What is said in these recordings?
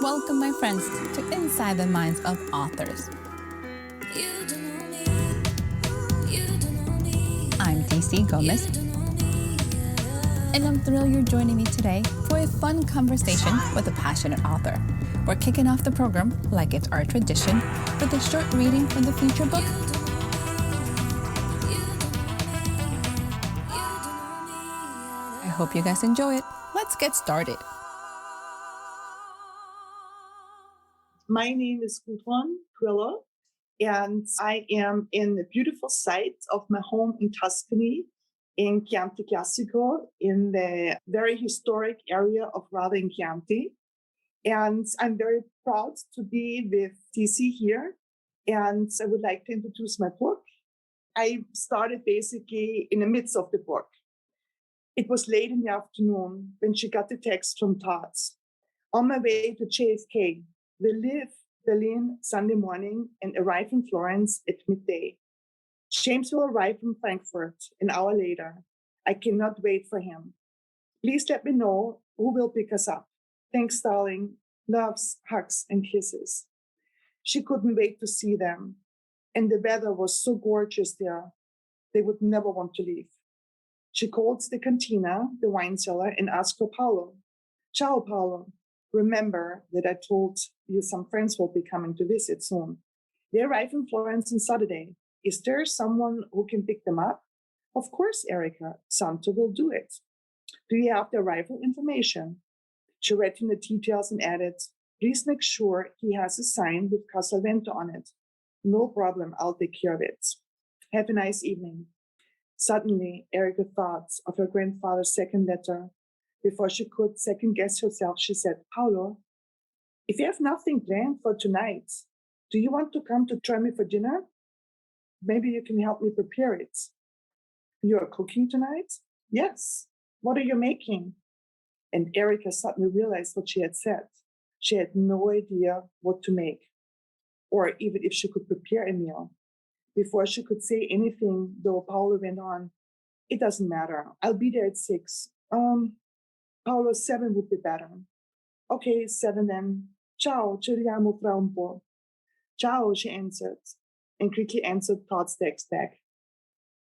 Welcome, my friends, to Inside the Minds of Authors. I'm DC Gomez, and I'm thrilled you're joining me today for a fun conversation with a passionate author. We're kicking off the program, like it's our tradition, with a short reading from the feature book. I hope you guys enjoy it. Let's get started. My name is Gudrun Cuillo, and I am in the beautiful site of my home in Tuscany, in Chianti Classico, in the very historic area of Radda in Chianti. And I'm very proud to be with DC here, and I would like to introduce my book. I started basically in the midst of the book. It was late in the afternoon when she got the text from Todd. On my way to JFK, we leave Berlin Sunday morning and arrive in Florence at midday. James will arrive from Frankfurt an hour later. I cannot wait for him. Please let me know who will pick us up. Thanks, darling. Loves, hugs, and kisses. She couldn't wait to see them. And the weather was so gorgeous there. They would never want to leave. She called the cantina, the wine cellar, and asked for Paolo. Ciao, Paolo. Remember that I told you some friends will be coming to visit soon. They arrive in Florence on Saturday. Is there someone who can pick them up? Of course, Erica. Santo will do it. Do you have the arrival information? She read him the details and added, please make sure he has a sign with Casalvento on it. No problem, I'll take care of it. Have a nice evening. Suddenly, Erica thought of her grandfather's second letter. Before she could second guess herself, she said, Paolo, if you have nothing planned for tonight, do you want to come to join me for dinner? Maybe you can help me prepare it. You are cooking tonight? Yes. What are you making? And Erica suddenly realized what she had said. She had no idea what to make, or even if she could prepare a meal. Before she could say anything, though, Paolo went on, it doesn't matter. I'll be there at 6. Paolo, 7 would be better. Okay, 7 then. Ciao, ci vediamo fra un po'. Ciao, she answered, and quickly answered Todd's text back.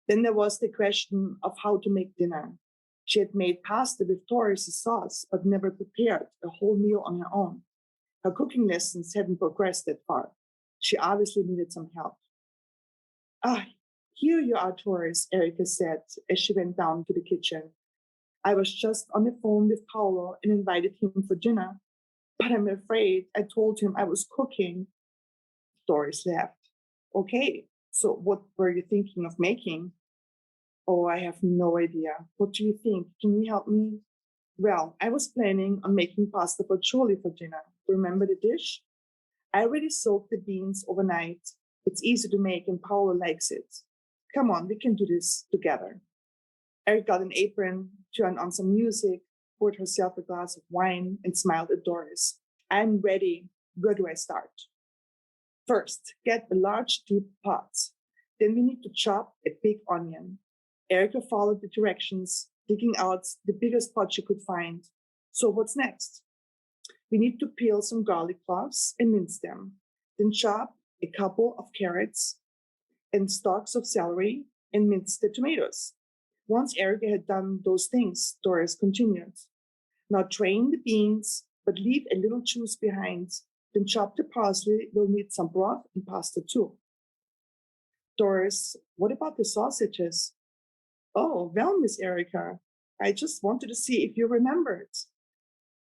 Then there was the question of how to make dinner. She had made pasta with Torres' sauce, but never prepared a whole meal on her own. Her cooking lessons hadn't progressed that far. She obviously needed some help. Here you are, Torres, Erica said as she went down to the kitchen. I was just on the phone with Paolo and invited him for dinner, but I'm afraid I told him I was cooking. Doris laughed. Okay, so what were you thinking of making? Oh, I have no idea. What do you think? Can you help me? Well, I was planning on making pasta fagioli for dinner. Remember the dish? I already soaked the beans overnight. It's easy to make and Paolo likes it. Come on, we can do this together. Eric got an apron, turned on some music, poured herself a glass of wine, and smiled at Doris. I'm ready. Where do I start? First, get a large, deep pot. Then we need to chop a big onion. Erica followed the directions, digging out the biggest pot she could find. So what's next? We need to peel some garlic cloves and mince them. Then chop a couple of carrots and stalks of celery and mince the tomatoes. Once Erica had done those things, Doris continued. Now drain the beans, but leave a little juice behind. Then chop the parsley. We'll need some broth and pasta too. Doris, what about the sausages? Oh, well, Miss Erica, I just wanted to see if you remembered.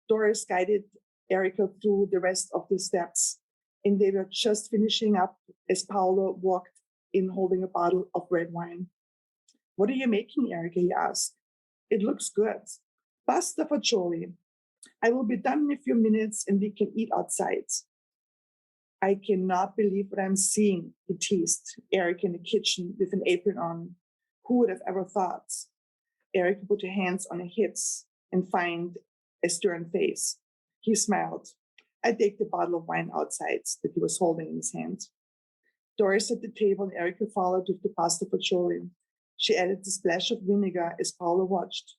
Doris guided Erica through the rest of the steps, and they were just finishing up as Paolo walked in holding a bottle of red wine. What are you making, Erica? He asked. It looks good. Pasta fagioli. I will be done in a few minutes and we can eat outside. I cannot believe what I'm seeing, he teased Erica in the kitchen with an apron on. Who would have ever thought? Erica put her hands on her hips and found a stern face. He smiled. I take the bottle of wine outside that he was holding in his hand. Doris at the table and Erica followed with the pasta fagioli. She added a splash of vinegar as Paolo watched.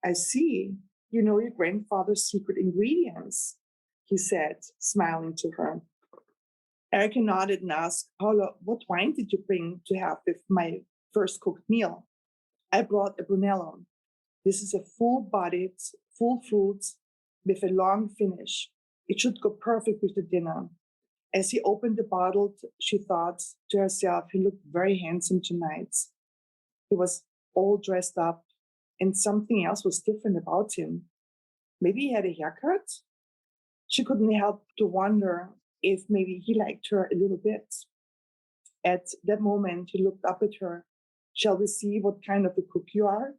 I see. You know your grandfather's secret ingredients. he said, smiling to her. Erica nodded and asked, Paula, what wine did you bring to have with my first cooked meal? I brought a Brunello. This is a full-bodied, full fruit with a long finish. It should go perfect with the dinner. As he opened the bottle, she thought to herself, he looked very handsome tonight. He was all dressed up, and something else was different about him. Maybe he had a haircut? She couldn't help to wonder if maybe he liked her a little bit. At that moment, he looked up at her. Shall we see what kind of a cook you are?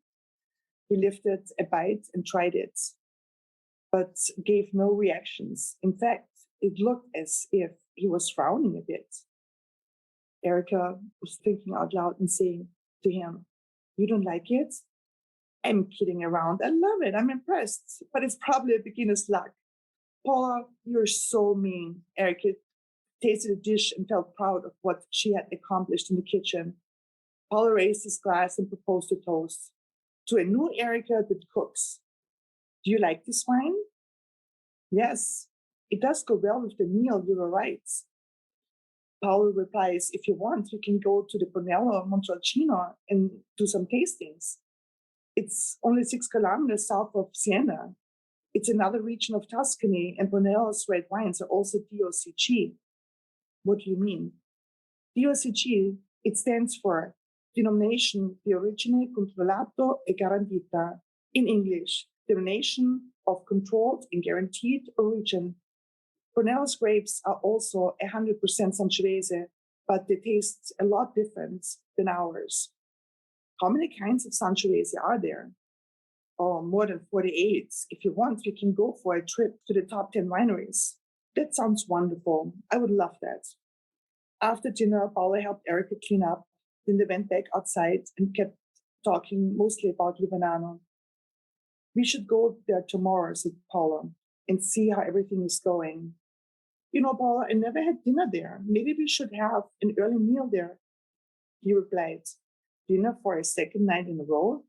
He lifted a bite and tried it, but gave no reactions. In fact, it looked as if he was frowning a bit. Erica was thinking out loud and saying to him, you don't like it? I'm kidding around. I love it. I'm impressed, but it's probably a beginner's luck. Paula, you're so mean. Erica tasted the dish and felt proud of what she had accomplished in the kitchen. Paula raised his glass and proposed a toast. To a new Erica that cooks. Do you like this wine? Yes, it does go well with the meal, you were right. Paula replies, if you want, we can go to the Brunello Montalcino and do some tastings. It's only 6 kilometers south of Siena. It's another region of Tuscany, and Brunello's red wines are also DOCG. What do you mean? DOCG, it stands for Denomination di Origine Controllato e Garantita. In English, Denomination of Controlled and Guaranteed Origin. Brunello's grapes are also 100% Sangiovese, but they taste a lot different than ours. How many kinds of Sangiovese are there? Oh, more than 48. If you want, we can go for a trip to the top 10 wineries. That sounds wonderful. I would love that. After dinner, Paula helped Erica clean up. Then they went back outside and kept talking mostly about Livernano. We should go there tomorrow, said Paula, and see how everything is going. You know, Paula, I never had dinner there. Maybe we should have an early meal there. He replied, dinner for a second night in a row?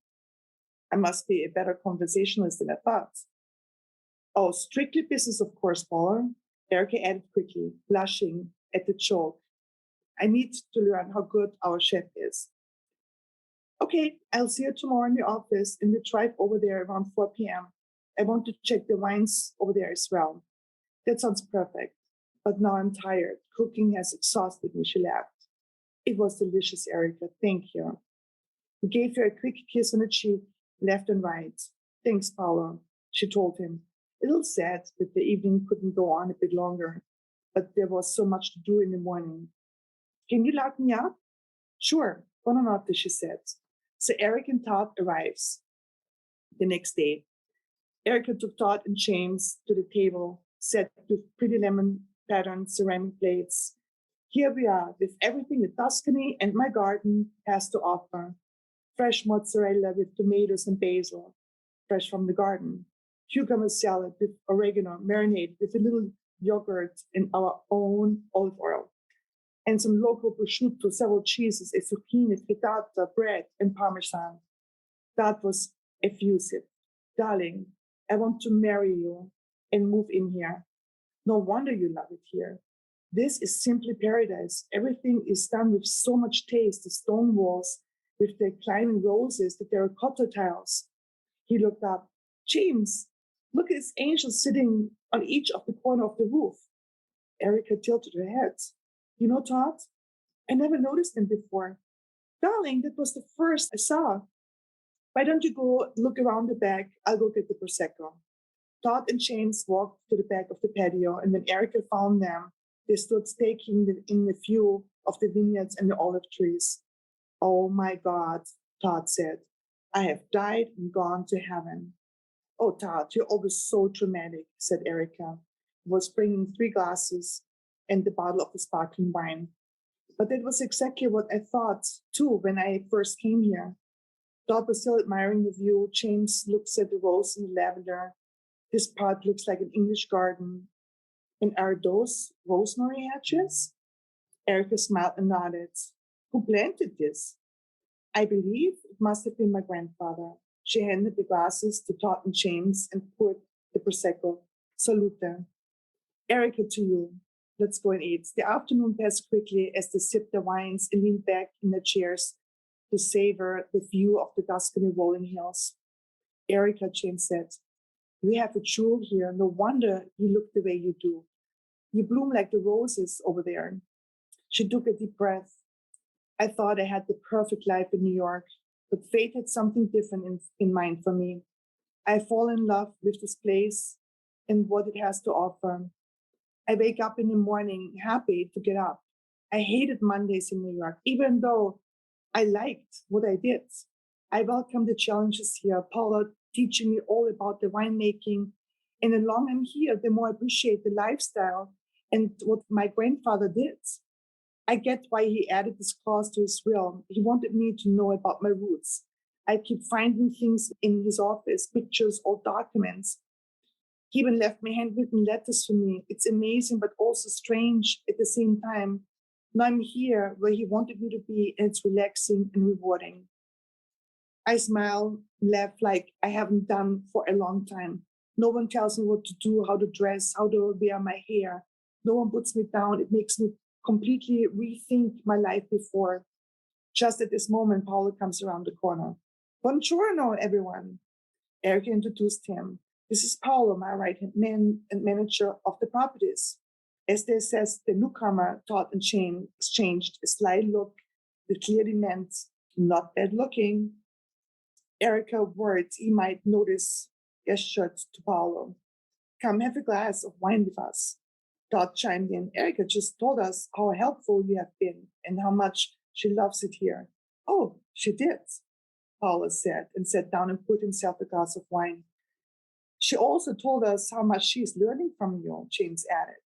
I must be a better conversationalist than I thought. Oh, strictly business, of course, Paula. Erica added quickly, blushing at the joke. I need to learn how good our chef is. Okay, I'll see you tomorrow in the office, and we'll drive over there around 4 p.m. I want to check the wines over there as well. That sounds perfect. But now I'm tired. Cooking has exhausted me, she laughed. It was delicious, Erica. Thank you. He gave her a quick kiss on the cheek, left and right. Thanks, Paolo, she told him. A little sad that the evening couldn't go on a bit longer, but there was so much to do in the morning. Can you lock me up? Sure, buonanotte, she said. So Eric and Todd arrives the next day. Erica took Todd and James to the table, set with pretty lemon patterned ceramic plates. Here we are, with everything that Tuscany and my garden has to offer. Fresh mozzarella with tomatoes and basil, fresh from the garden. Cucumber salad with oregano, marinade with a little yogurt and our own olive oil. And some local prosciutto, several cheeses, a zucchini, frittata, bread, and parmesan. That was effusive. Darling, I want to marry you and move in here. No wonder you love it here. This is simply paradise. Everything is done with so much taste. The stone walls with the climbing roses, the terracotta tiles. He looked up. James, look at this angel sitting on each of the corner of the roof. Erica tilted her head. You know, Todd, I never noticed them before. Darling, that was the first I saw. Why don't you go look around the back? I'll go get the Prosecco. Todd and James walked to the back of the patio, and when Erica found them, they stood taking in the view of the vineyards and the olive trees. Oh my God, Todd said. I have died and gone to heaven. Oh, Todd, you're always so dramatic, said Erica, who was bringing 3 glasses and the bottle of the sparkling wine. But that was exactly what I thought, too, when I first came here. Todd was still admiring the view. James looks at the rose and the lavender. This part looks like an English garden. And are those rosemary hedges? Erica smiled and nodded. Who planted this? I believe it must have been my grandfather. She handed the glasses to Todd and James and poured the Prosecco. Salute. Erica, to you. Let's go and eat. The afternoon passed quickly as they sipped their wines and leaned back in their chairs to savor the view of the Tuscany rolling hills. Erica, James said, you have a jewel here. No wonder you look the way you do. You bloom like the roses over there. She took a deep breath. I thought I had the perfect life in New York, but fate had something different in mind for me. I fall in love with this place and what it has to offer. I wake up in the morning happy to get up. I hated Mondays in New York, even though I liked what I did. I welcome the challenges here. Paula teaching me all about the winemaking. And the longer I'm here, the more I appreciate the lifestyle and what my grandfather did. I get why he added this clause to his will. He wanted me to know about my roots. I keep finding things in his office, pictures, old documents. He even left me handwritten letters for me. It's amazing, but also strange at the same time. Now I'm here where he wanted me to be, and it's relaxing and rewarding. I smile, laugh like I haven't done for a long time. No one tells me what to do, how to dress, how to wear my hair. No one puts me down. It makes me completely rethink my life before. Just at this moment, Paolo comes around the corner. Buongiorno, everyone. Erica introduced him. This is Paolo, my right-hand man and manager of the properties. As they assessed, the newcomer, Todd and Shane, exchanged a sly look that clearly meant not bad looking. Erica, words he might notice, gestured to Paolo. Come have a glass of wine with us. Todd chimed in. Erica just told us how helpful you have been and how much she loves it here. Oh, she did, Paolo said, and sat down and poured himself a glass of wine. She also told us how much she is learning from you, James added.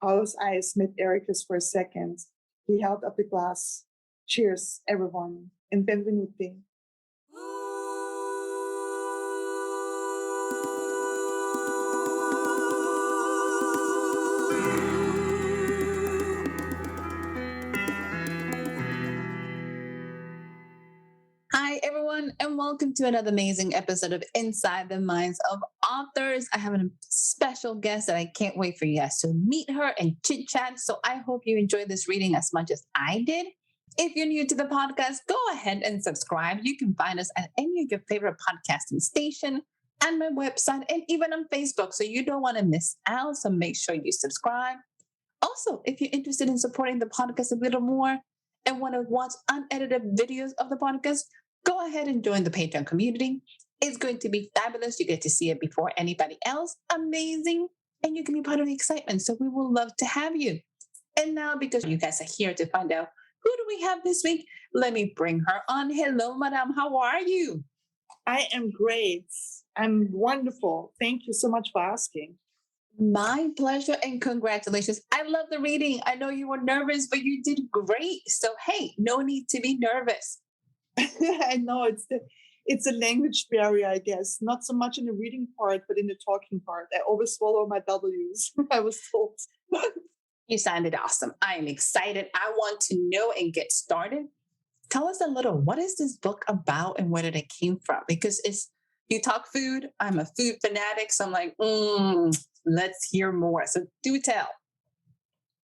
Paolo's eyes met Erica's for a second. He held up the glass. Cheers, everyone, and benvenuti. Hi, everyone, and welcome to another amazing episode of Inside the Minds of Authors. I have a special guest that I can't wait for you guys to meet her and chit chat. So I hope you enjoyed this reading as much as I did. If you're new to the podcast, go ahead and subscribe. You can find us at any of your favorite podcasting station and my website and even on Facebook. So you don't want to miss out. So make sure you subscribe. Also, if you're interested in supporting the podcast a little more and want to watch unedited videos of the podcast, go ahead and join the Patreon community. It's going to be fabulous. You get to see it before anybody else. Amazing. And you can be part of the excitement. So we will love to have you. And now, because you guys are here to find out who do we have this week, let me bring her on. Hello, Madame. How are you? I am great. I'm wonderful. Thank you so much for asking. My pleasure and congratulations. I love the reading. I know you were nervous, but you did great. So, hey, no need to be nervous. I know it's a language barrier, I guess. Not so much in the reading part, but in the talking part. I always swallow my W's, I was told. You sounded awesome. I am excited. I want to know and get started. Tell us a little, what is this book about and where did it came from? Because you talk food. I'm a food fanatic. So I'm like, let's hear more. So do tell.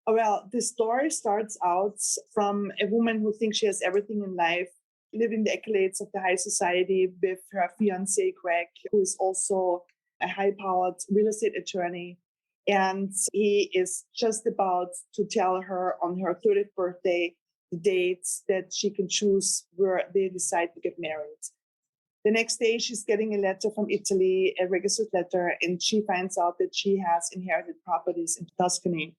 Well, the story starts out from a woman who thinks she has everything in life, living the accolades of the high society with her fiancé, Greg, who is also a high-powered real estate attorney. And he is just about to tell her on her 30th birthday the dates that she can choose where they decide to get married. The next day, she's getting a letter from Italy, a registered letter, and she finds out that she has inherited properties in Tuscany.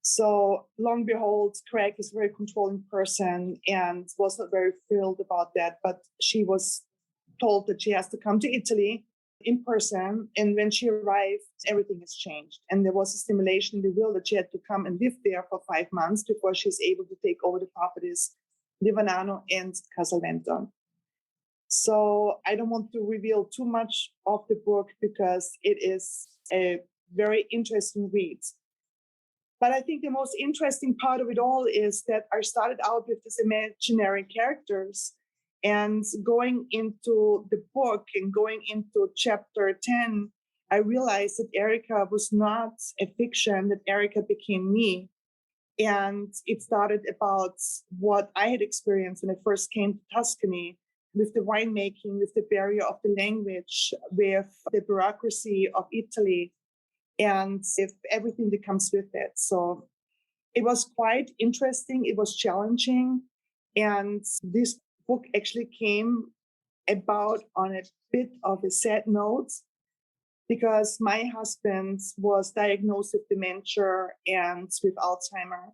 So, long and behold, Craig is a very controlling person and was not very thrilled about that. But she was told that she has to come to Italy in person. And when she arrived, everything has changed. And there was a stimulation in the will that she had to come and live there for 5 months before she's able to take over the properties, Livernano and Casalvento. So I don't want to reveal too much of the book because it is a very interesting read. But I think the most interesting part of it all is that I started out with these imaginary characters and going into the book and going into chapter 10, I realized that Erica was not a fiction, that Erica became me. And it started about what I had experienced when I first came to Tuscany, with the winemaking, with the barrier of the language, with the bureaucracy of Italy, and with everything that comes with it. So it was quite interesting. It was challenging. And this book actually came about on a bit of a sad note, because my husband was diagnosed with dementia and with Alzheimer.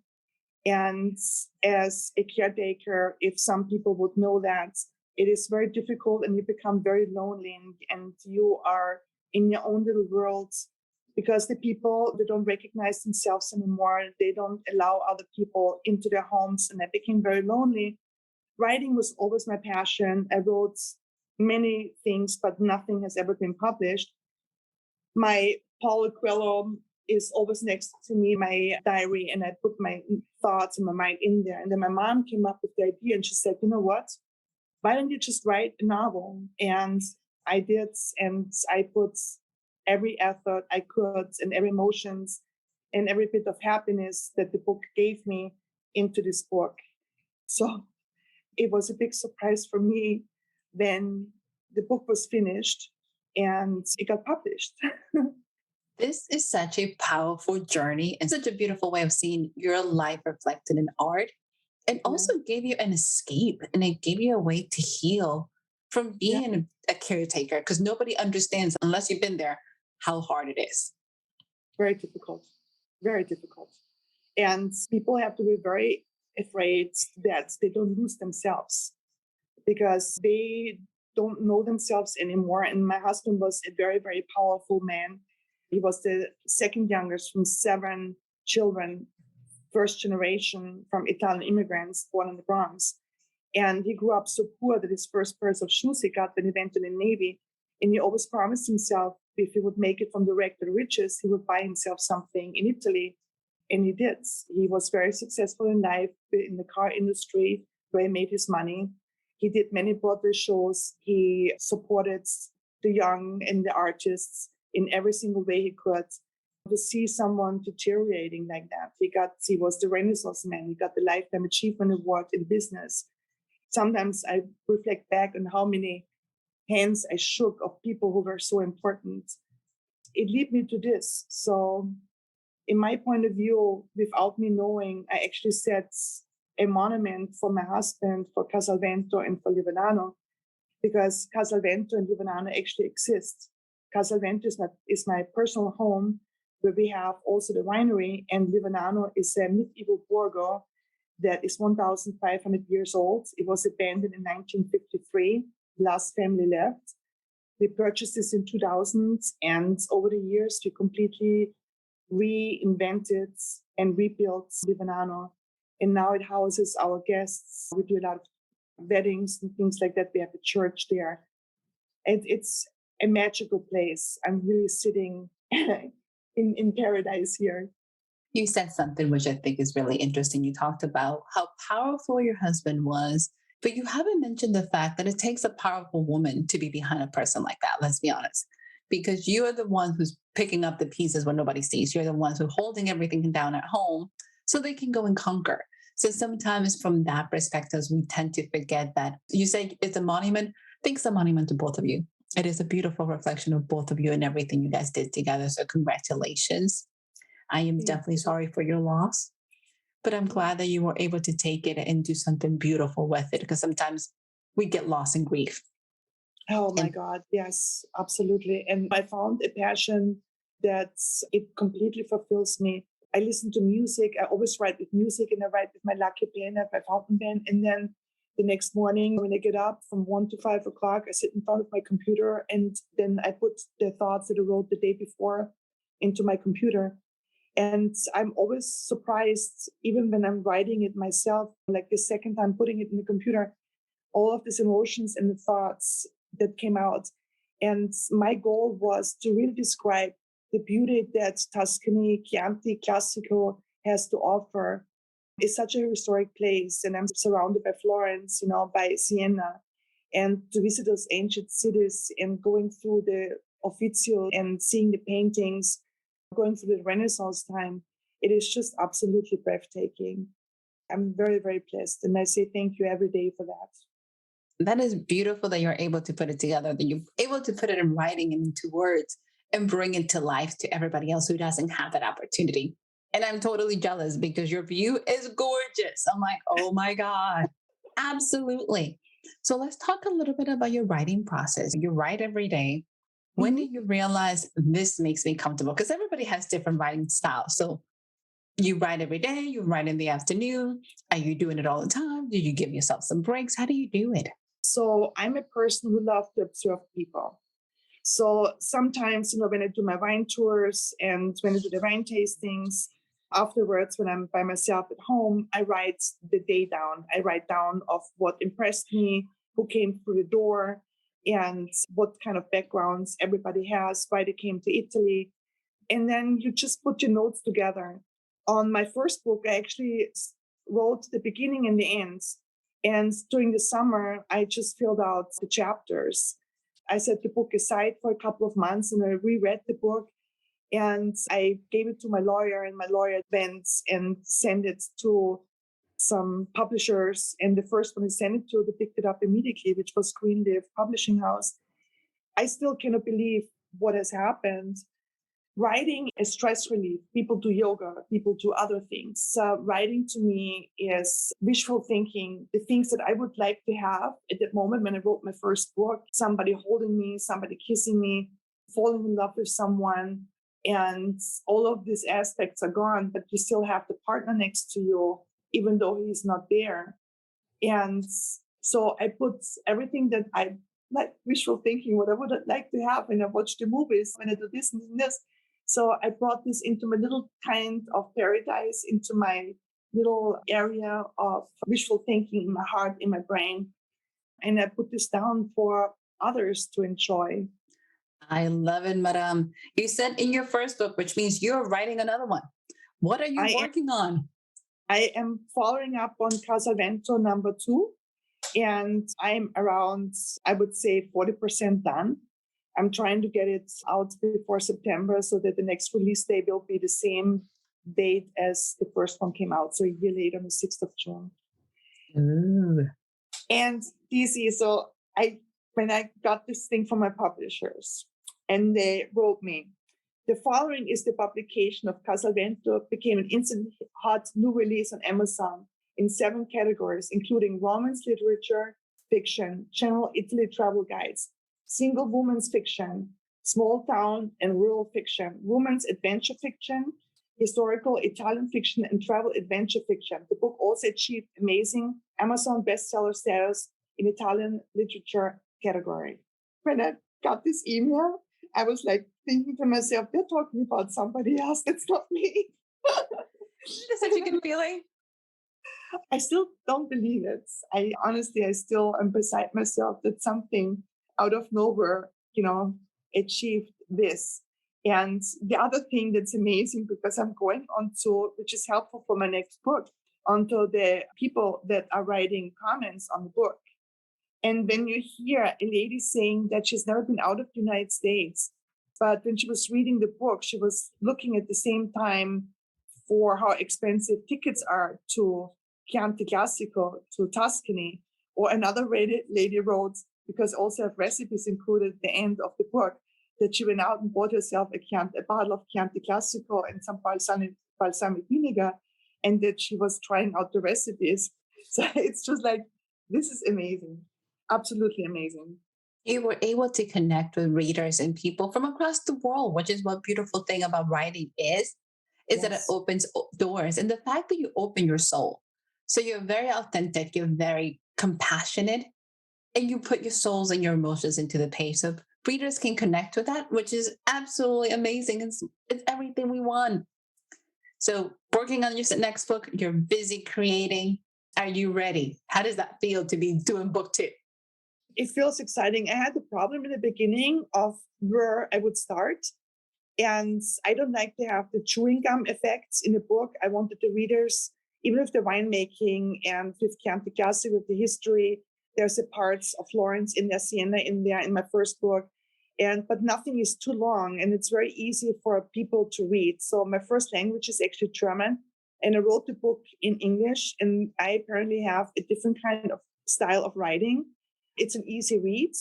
And as a caretaker, if some people would know that, it is very difficult and you become very lonely, and you are in your own little world, because the people, they don't recognize themselves anymore. They don't allow other people into their homes, and I became very lonely. Writing was always my passion. I wrote many things, but nothing has ever been published. My Paulo Coelho is always next to me, my diary, and I put my thoughts and my mind in there. And then my mom came up with the idea, and she said, you know what? Why don't you just write a novel? And I did, and I put every effort I could and every emotions and every bit of happiness that the book gave me into this book. So it was a big surprise for me when the book was finished and it got published. This is such a powerful journey and such a beautiful way of seeing your life reflected in art. It also gave you an escape, and it gave you a way to heal from being a caretaker, because nobody understands, unless you've been there, how hard it is. Very difficult, very difficult. And people have to be very afraid that they don't lose themselves, because they don't know themselves anymore. And my husband was a very, very powerful man. He was the second youngest from 7 children, first generation from Italian immigrants born in the Bronx. And he grew up so poor that his first pair of shoes he got when he went to the Navy. And he always promised himself if he would make it from the wreck to the riches, he would buy himself something in Italy. And he did. He was very successful in life in the car industry, where he made his money. He did many Broadway shows. He supported the young and the artists in every single way he could. To see someone deteriorating like that, he was the Renaissance man. He got the Lifetime Achievement Award in business. Sometimes I reflect back on how many hands I shook of people who were so important. It led me to this. So in my point of view, without me knowing, I actually set a monument for my husband, for Casalvento and for Livernano, because Casalvento and Livernano actually exist. Casalvento is my personal home, where we have also the winery, and Livernano is a medieval borgo that is 1,500 years old. It was abandoned in 1953. The last family left. We purchased this in 2000, and over the years, we completely reinvented and rebuilt Livernano. And now it houses our guests. We do a lot of weddings and things like that. We have a church there. And it's a magical place. I'm really sitting in paradise here. You said something which I think is really interesting. You talked about how powerful your husband was, but you haven't mentioned the fact that it takes a powerful woman to be behind a person like that. Let's be honest, because you are the one who's picking up the pieces when nobody sees. You're the ones who are holding everything down at home so they can go and conquer. So sometimes from that perspective, we tend to forget that. You say it's a monument. I think it's a monument to both of you. It is a beautiful reflection of both of you and everything you guys did together. So congratulations. I am definitely sorry for your loss, but I'm glad that you were able to take it and do something beautiful with it, because sometimes we get lost in grief. Oh my God. Yes, absolutely. And I found a passion that it completely fulfills me. I listen to music. I always write with music, and I write with my lucky pen at my fountain pen. And then the next morning when I get up from 1 to 5 o'clock, I sit in front of my computer, and then I put the thoughts that I wrote the day before into my computer. And I'm always surprised, even when I'm writing it myself, like the second time putting it in the computer, all of these emotions and the thoughts that came out. And my goal was to really describe the beauty that Tuscany, Chianti, Classico has to offer. It's such a historic place, and I'm surrounded by Florence, by Siena, and to visit those ancient cities and going through Uffizio and seeing the paintings, going through the Renaissance time, it is just absolutely breathtaking. I'm very, very blessed. And I say thank you every day for that. That is beautiful that you're able to put it together, that you're able to put it in writing and into words and bring it to life to everybody else who doesn't have that opportunity. And I'm totally jealous because your view is gorgeous. I'm like, oh my God, absolutely. So let's talk a little bit about your writing process. You write every day. When Mhm. did you realize this makes me comfortable? Because everybody has different writing styles. So you write every day, you write in the afternoon. Are you doing it all the time? Do you give yourself some breaks? How do you do it? So I'm a person who loves to observe people. So sometimes, when I do my wine tours and when I do the wine tastings, afterwards, when I'm by myself at home, I write the day down. I write down of what impressed me, who came through the door, and what kind of backgrounds everybody has, why they came to Italy. And then you just put your notes together. On my first book, I actually wrote the beginning and the ends. And during the summer, I just filled out the chapters. I set the book aside for a couple of months and I reread the book and I gave it to my lawyer, and my lawyer went and sent it to some publishers. And the first one I sent it to, they picked it up immediately, which was Greenleaf Publishing House. I still cannot believe what has happened. Writing is stress relief. People do yoga, people do other things. So writing to me is visual thinking, the things that I would like to have at that moment when I wrote my first book, somebody holding me, somebody kissing me, falling in love with someone. And all of these aspects are gone, but you still have the partner next to you, even though he's not there. And so I put everything that I like, visual thinking, what I would like to have when I watch the movies, when I do this and this. So I brought this into my little kind of paradise, into my little area of visual thinking in my heart, in my brain. And I put this down for others to enjoy. I love it, Madame. You said in your first book, which means you're writing another one. What are you working on? I am following up on Casalvento #2. And I'm around, I would say, 40% done. I'm trying to get it out before September so that the next release day will be the same date as the first one came out. So a year later, on the 6th of June. Ooh. And DC, so when I got this thing from my publishers and they wrote me, the following is the publication of Casalvento, became an instant hot new release on Amazon in 7 categories, including romance literature, fiction, general Italy travel guides, single woman's fiction, small town and rural fiction, women's adventure fiction, historical Italian fiction, and travel adventure fiction. The book also achieved amazing Amazon bestseller status in Italian literature category. When I got this email, I was like thinking to myself, they're talking about somebody else. That's not me. That's such a good feeling. I still don't believe it. I still am beside myself that something out of nowhere, achieved this. And the other thing that's amazing, because I'm going on to, which is helpful for my next book, onto the people that are writing comments on the book. And when you hear a lady saying that she's never been out of the United States, but when she was reading the book, she was looking at the same time for how expensive tickets are to Chianti Classico, to Tuscany. Or another lady wrote, because also have recipes included at the end of the book, that she went out and bought herself a bottle of Chianti Classico and some balsamic vinegar, and that she was trying out the recipes. So it's just like, this is amazing. Absolutely amazing. You were able to connect with readers and people from across the world, which is what beautiful thing about writing is Yes. that it opens doors. And the fact that you open your soul. So you're very authentic, you're very compassionate, and you put your souls and your emotions into the page. So readers can connect with that, which is absolutely amazing. It's everything we want. So working on your next book, you're busy creating. Are you ready? How does that feel to be doing book 2? It feels exciting. I had the problem in the beginning of where I would start. And I don't like to have the chewing gum effects in the book. I wanted the readers, even with the winemaking and with Chianti Classico, with the history, there's a parts of Florence in there, Siena in there in my first book. But nothing is too long, and it's very easy for people to read. So my first language is actually German, and I wrote the book in English, and I apparently have a different kind of style of writing. It's an easy read.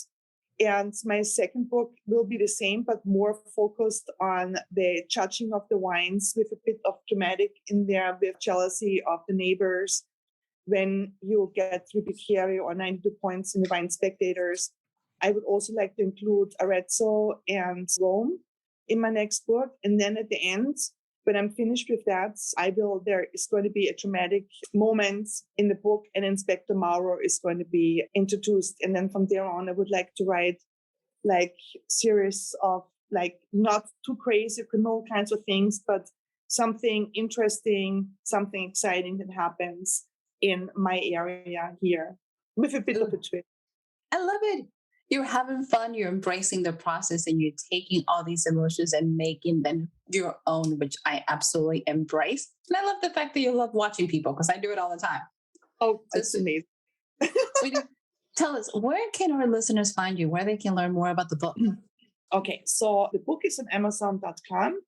And my second book will be the same, but more focused on the judging of the wines, with a bit of dramatic in there, with jealousy of the neighbors. When you get 3 Bicchieri or 92 points in the Wine Spectators, I would also like to include Arezzo and Rome in my next book. And then at the end, when I'm finished with that, there is going to be a dramatic moment in the book, and Inspector Mauro is going to be introduced. And then from there on, I would like to write like series of like not too crazy criminal kinds of things, but something interesting, something exciting that happens in my area here with a bit of a twist. I love it. You're having fun, you're embracing the process, and you're taking all these emotions and making them your own, which I absolutely embrace. And I love the fact that you love watching people, because I do it all the time. Oh, that's amazing. Sweetie, tell us, where can our listeners find you, where they can learn more about the book? Okay, so the book is on Amazon.com.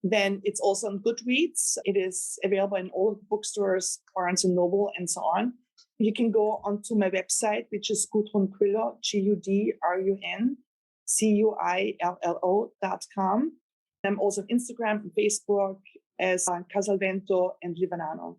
Then it's also on Goodreads. It is available in all bookstores, Barnes & Noble, and so on. You can go onto my website, which is Gudrun Cuillo, GudrunCuillo.com. I'm also on Instagram and Facebook as Casalvento and Livernano.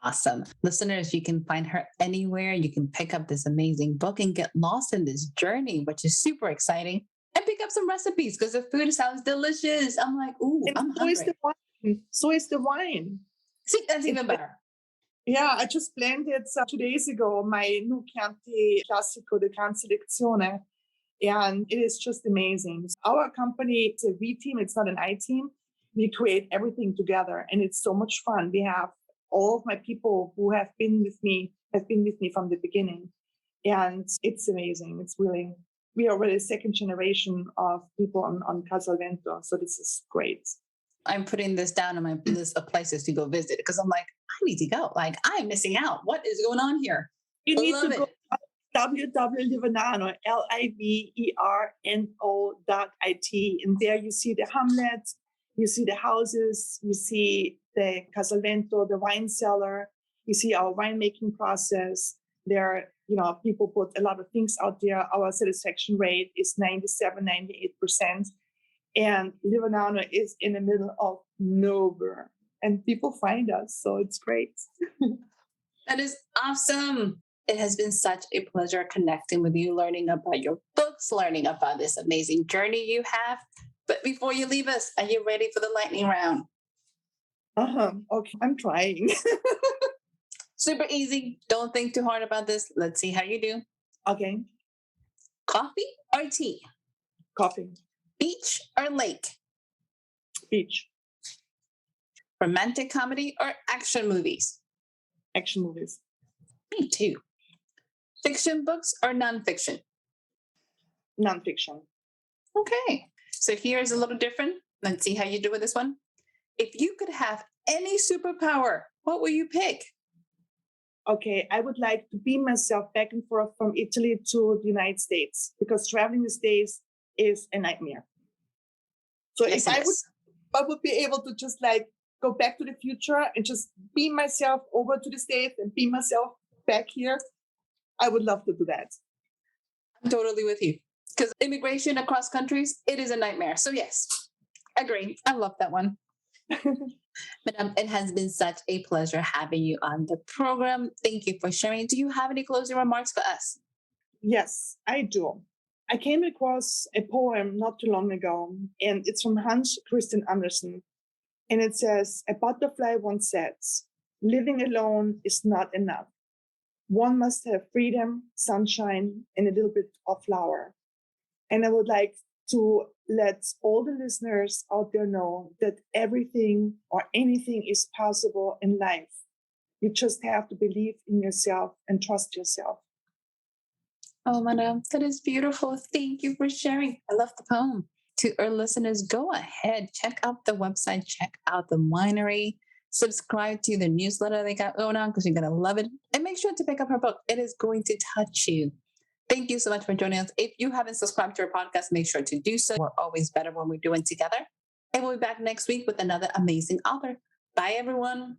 Awesome. Listeners, you can find her anywhere. You can pick up this amazing book and get lost in this journey, which is super exciting. And pick up some recipes, because the food sounds delicious. I'm like, ooh, and I'm so hungry. Is the wine. So is the wine. See, that's even better. Yeah, I just blended 2 days ago my new Chianti Classico, the Gran Selezione, and it is just amazing. Our company, it's a we team, it's not an I team. We create everything together, and it's so much fun. We have all of my people who have been with me from the beginning, and it's amazing. It's really, we are already second generation of people on Casalvento, so this is great. I'm putting this down on my list of places to go visit, because I'm like, I need to go. Like, I'm missing out. What is going on here? You need to go www.livernano, Liverno.it. And there you see the hamlet, you see the houses, you see the Casalvento, the wine cellar, you see our winemaking process. There, people put a lot of things out there. Our satisfaction rate is 97-98%. And Livernano is in the middle of nowhere, and people find us. So it's great. That is awesome. It has been such a pleasure connecting with you, learning about your books, learning about this amazing journey you have. But before you leave us, are you ready for the lightning round? Okay, I'm trying. Super easy. Don't think too hard about this. Let's see how you do. Okay. Coffee or tea? Coffee. Beach or lake? Beach. Romantic comedy or action movies? Action movies. Me too. Fiction books or nonfiction? Nonfiction. Okay. So here's a little different. Let's see how you do with this one. If you could have any superpower, what will you pick? Okay, I would like to beam myself back and forth from Italy to the United States, because traveling these days is a nightmare. So yes, if I would be able to just like go back to the future and just beam myself over to the States and beam myself back here, I would love to do that. I'm totally with you, because immigration across countries, it is a nightmare. So yes, agree. I love that one. Madam, it has been such a pleasure having you on the program. Thank you for sharing. Do you have any closing remarks for us? Yes, I do. I came across a poem not too long ago, and it's from Hans Christian Andersen. And it says, a butterfly once said, living alone is not enough. One must have freedom, sunshine, and a little bit of flower. And I would like to let all the listeners out there know that everything or anything is possible in life. You just have to believe in yourself and trust yourself. Oh, Madam, that is beautiful. Thank you for sharing. I love the poem. To our listeners, go ahead, check out the website, check out the winery, subscribe to the newsletter they got going on, because you're going to love it. And make sure to pick up her book. It is going to touch you. Thank you so much for joining us. If you haven't subscribed to our podcast, make sure to do so. We're always better when we're doing it together. And we'll be back next week with another amazing author. Bye, everyone.